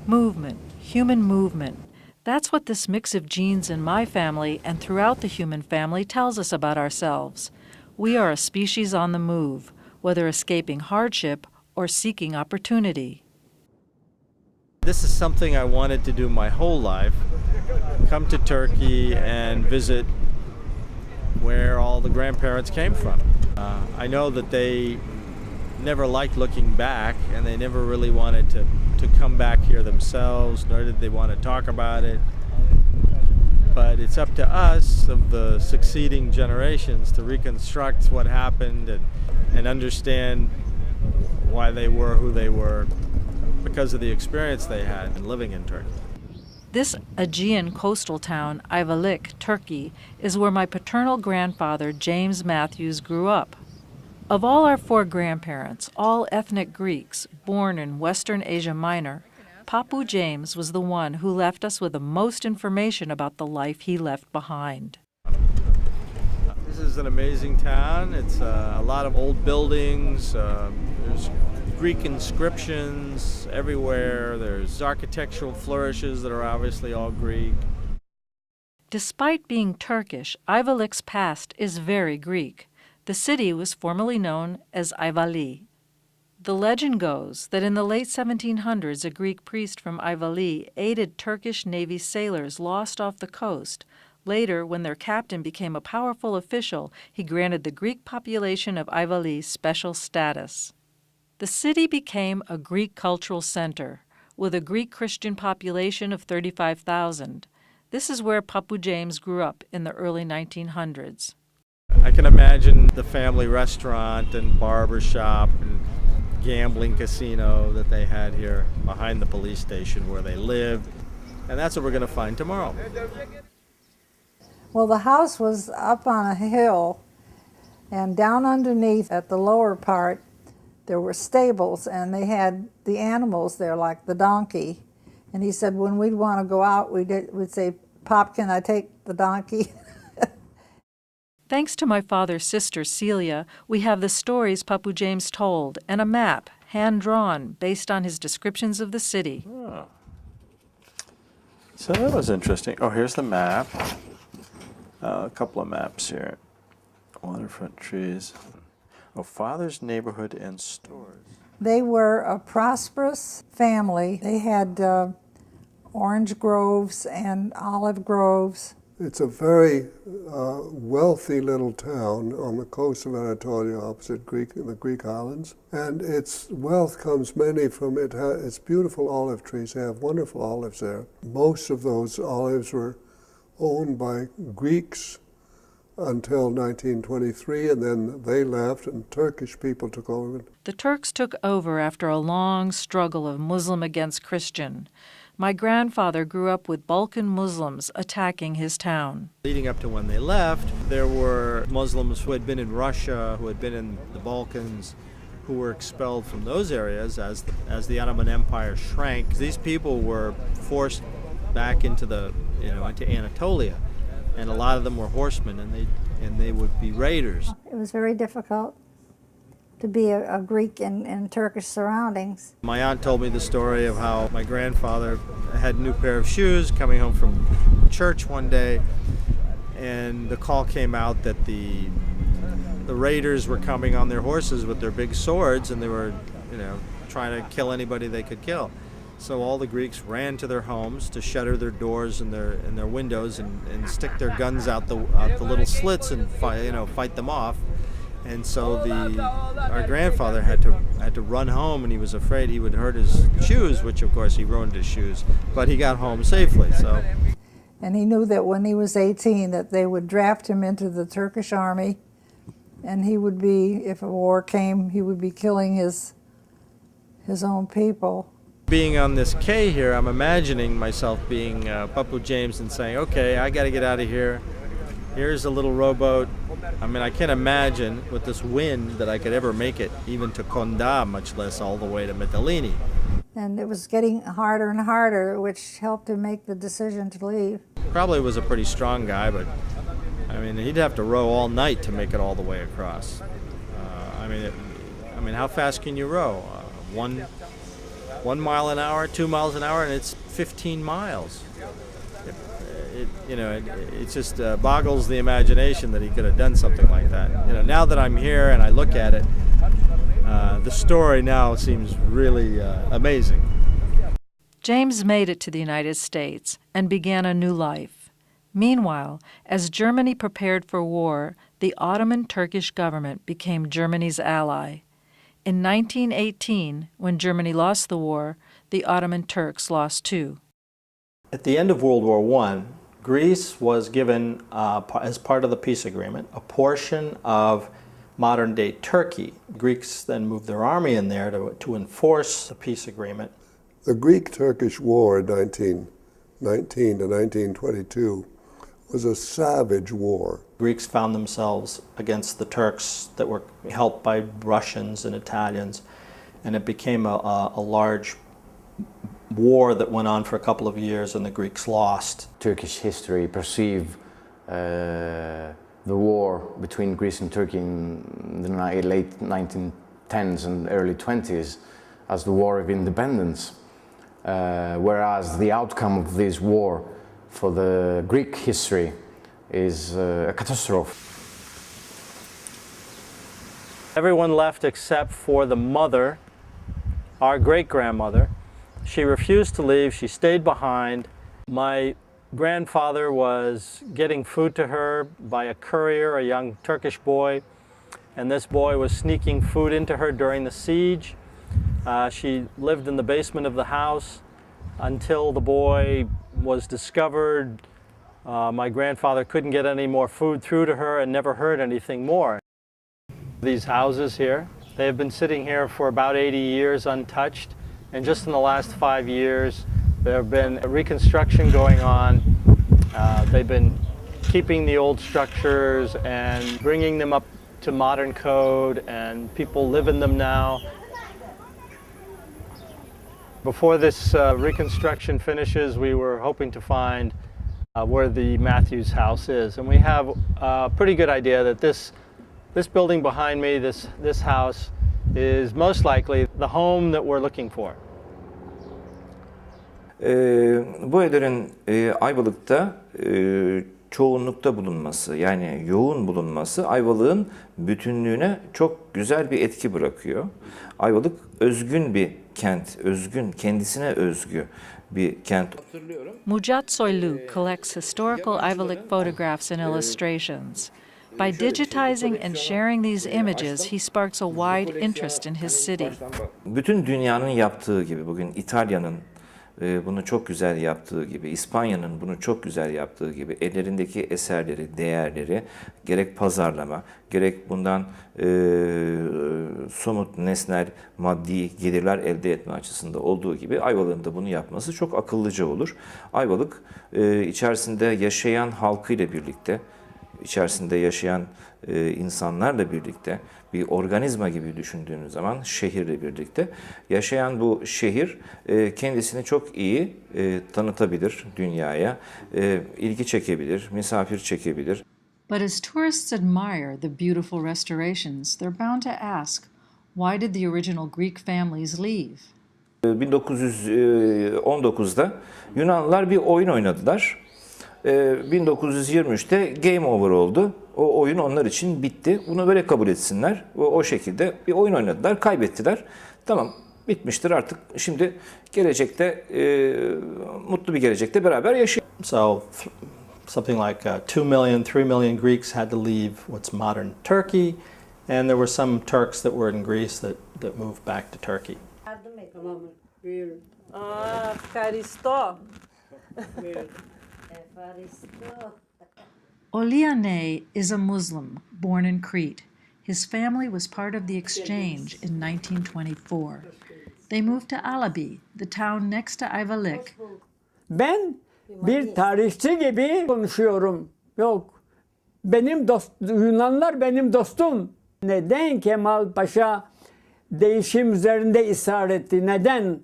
Movement, human movement. That's what this mix of genes in my family and throughout the human family tells us about ourselves. We are a species on the move, whether escaping hardship or seeking opportunity. This is something I wanted to do my whole life, come to Turkey and visit where all the grandparents came from. I know that they never liked looking back, and they never really wanted to come back here themselves, nor did they want to talk about it. But it's up to us, of the succeeding generations, to reconstruct what happened and understand why they were who they were because of the experience they had in living in Turkey. This Aegean coastal town, Ayvalık, Turkey, is where my paternal grandfather, James Matthews, grew up. Of all our 4 grandparents, all ethnic Greeks, born in Western Asia Minor, Papu James was the one who left us with the most information about the life he left behind. This is an amazing town. It's a lot of old buildings. There's Greek inscriptions everywhere. There's architectural flourishes that are obviously all Greek. Despite being Turkish, Ayvalık's past is very Greek. The city was formerly known as Ayvalı. The legend goes that in the late 1700s, a Greek priest from Ayvalı aided Turkish Navy sailors lost off the coast. Later, when their captain became a powerful official, he granted the Greek population of Ayvalı special status. The city became a Greek cultural center, with a Greek Christian population of 35,000. This is where Papu James grew up in the early 1900s. I can imagine the family restaurant and barber shop and gambling casino that they had here behind the police station where they lived. And that's what we're going to find tomorrow. Well, the house was up on a hill, and down underneath at the lower part, there were stables, and they had the animals there, like the donkey. And he said when we'd want to go out, we'd say, "Pop, can I take the donkey?" Thanks to my father's sister, Celia, we have the stories Papu James told and a map, hand-drawn, based on his descriptions of the city. Oh. So that was interesting. Oh, here's the map. A couple of maps here. Waterfront trees. Oh, father's neighborhood and stores. They were a prosperous family. They had orange groves and olive groves. It's a very wealthy little town on the coast of Anatolia, opposite the Greek islands. And its wealth comes mainly from its beautiful olive trees. They have wonderful olives there. Most of those olives were owned by Greeks until 1923, and then they left and Turkish people took over. The Turks took over after a long struggle of Muslim against Christian. My grandfather grew up with Balkan Muslims attacking his town. Leading up to when they left, there were Muslims who had been in Russia, who had been in the Balkans, who were expelled from those areas as the Ottoman Empire shrank. These people were forced back into into Anatolia, and a lot of them were horsemen, and they would be raiders. It was very difficult to be a Greek in Turkish surroundings. My aunt told me the story of how my grandfather had a new pair of shoes coming home from church one day, and the call came out that the raiders were coming on their horses with their big swords, and they were, trying to kill anybody they could kill. So all the Greeks ran to their homes to shutter their doors and their windows and stick their guns out the little slits and fight them off. And so our grandfather had to run home, and he was afraid he would hurt his shoes, which of course he ruined his shoes, but he got home safely. So. And he knew that when he was 18 that they would draft him into the Turkish army, and he would be, if a war came, he would be killing his own people. Being on this quay here, I'm imagining myself being Papu James and saying, okay, I got to get out of here. Here's a little rowboat. I mean, I can't imagine with this wind that I could ever make it even to Konda, much less all the way to Mytilene. And it was getting harder and harder, which helped him make the decision to leave. Probably was a pretty strong guy, but I mean, he'd have to row all night to make it all the way across. I mean, how fast can you row? 1 mile an hour, 2 miles an hour, and it's 15 miles. It just boggles the imagination that he could have done something like that. Now that I'm here and I look at it, the story now seems really amazing. James made it to the United States and began a new life. Meanwhile, as Germany prepared for war, the Ottoman Turkish government became Germany's ally. In 1918, when Germany lost the war, the Ottoman Turks lost too. At the end of World War I, Greece was given, as part of the peace agreement, a portion of modern-day Turkey. Greeks then moved their army in there to enforce the peace agreement. The Greek-Turkish War in 1919 to 1922 was a savage war. Greeks found themselves against the Turks that were helped by Russians and Italians, and it became a large war that went on for a couple of years, and the Greeks lost. Turkish history perceive the war between Greece and Turkey in the late 1910s and early 20s as the War of Independence, whereas the outcome of this war for the Greek history is a catastrophe. Everyone left except for the mother, our great-grandmother. She refused to leave. She stayed behind. My grandfather was getting food to her by a courier, a young Turkish boy, and this boy was sneaking food into her during the siege. She lived in the basement of the house until the boy was discovered. My grandfather couldn't get any more food through to her and never heard anything more. These houses here, they have been sitting here for about 80 years untouched, and just in the last 5 years there have been a reconstruction going on. They've been keeping the old structures and bringing them up to modern code, and people live in them now. Before this reconstruction finishes, we were hoping to find where the Matthews house is, and we have a pretty good idea that this building behind me, this house, is most likely the home that we're looking for. Bu evlerin Ayvalık'ta çoğunlukta bulunması, yani yoğun bulunması Ayvalık'ın bütünlüğüne çok güzel bir etki bırakıyor. Ayvalık özgün bir kent, kendisine özgü bir kent. Mujat Soylu collects historical Ayvalık photographs and illustrations. By digitizing and sharing these images, he sparks a wide interest in his city. Bütün dünyanın yaptığı gibi, bugün İtalya'nın bunu çok güzel yaptığı gibi, İspanya'nın bunu çok güzel yaptığı gibi ellerindeki eserleri, değerleri gerek pazarlama, gerek bundan somut, nesnel, maddi gelirler elde etme açısında olduğu gibi Ayvalık'ın da bunu yapması çok akıllıca olur. Ayvalık içerisinde yaşayan halkıyla birlikte, içerisinde yaşayan insanlarla birlikte, bir organizma gibi düşündüğünüz zaman şehirle birlikte yaşayan bu şehir kendisini çok iyi tanıtabilir dünyaya, ilgi çekebilir, misafir çekebilir. But as tourists admire the beautiful restorations, they're bound to ask, why did the original Greek families leave? 1919'da Yunanlılar bir oyun oynadılar. 1923'te game over oldu. O oyun onlar için bitti. Bunu böyle kabul etsinler. O şekilde bir oyun oynadılar, kaybettiler. Tamam, bitmiştir artık. Şimdi gelecekte, mutlu bir gelecekte beraber yaşayalım. So something like 2 million, 3 million Greeks had to leave what's modern Turkey, and there were some Turks that were in Greece that moved back to Turkey. Tamam, buyurun. Ευχαριστώ. Oliane is a Muslim born in Crete. His family was part of the exchange in 1924. They moved to Alabi, the town next to Ayvalık. Ben bir tarihçi gibi konuşuyorum. Yok. Yunanlar benim dostum. Neden Kemal Paşa değişim üzerinde ısrar etti? Neden?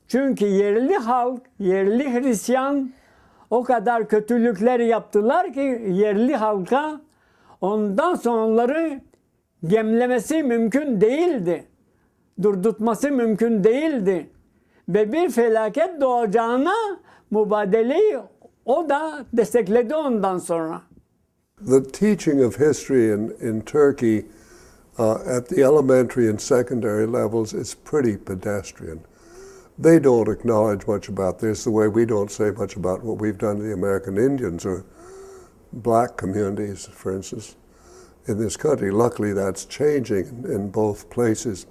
Çünkü yerli halk, yerli Hristiyan o kadar kötülükler yaptılar ki yerli halka, ondan sonra onları gemlemesi mümkün değildi. Durdurtması mümkün değildi. ve bir felaket doğacağına mübadeleyi o da destekledi ondan sonra. The teaching of history in Turkey at the elementary and secondary levels is pretty pedestrian. They don't acknowledge much about this the way we don't say much about what we've done to the American Indians or black communities, for instance, in this country. Luckily, that's changing in both places.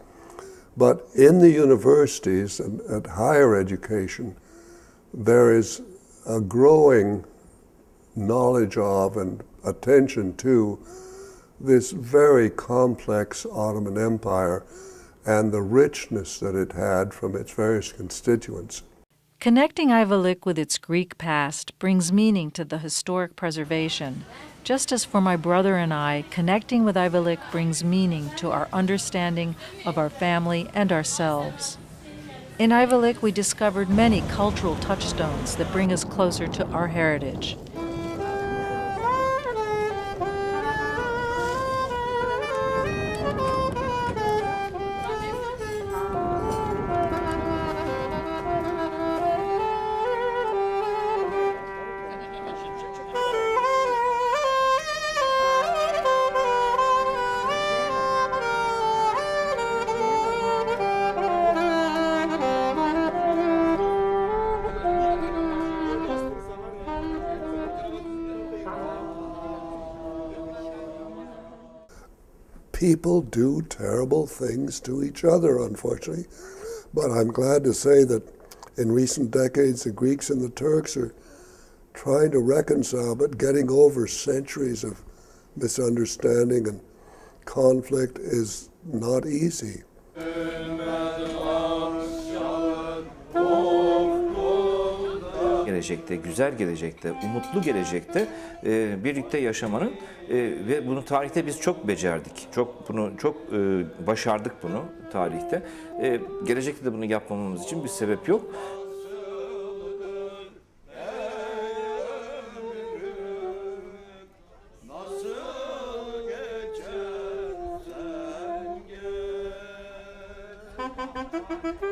But in the universities and at higher education, there is a growing knowledge of and attention to this very complex Ottoman Empire and the richness that it had from its various constituents. Connecting Ayvalık with its Greek past brings meaning to the historic preservation, just as for my brother and I, connecting with Ayvalık brings meaning to our understanding of our family and ourselves. In Ayvalık, we discovered many cultural touchstones that bring us closer to our heritage. People do terrible things to each other, unfortunately. But I'm glad to say that in recent decades, the Greeks and the Turks are trying to reconcile, but getting over centuries of misunderstanding and conflict is not easy. Gelecekte, güzel gelecekte, umutlu gelecekte birlikte yaşamanın ve bunu tarihte biz çok becerdik. Çok başardık bunu tarihte. Gelecekte de bunu yapmamamız için bir sebep yok. Thank you.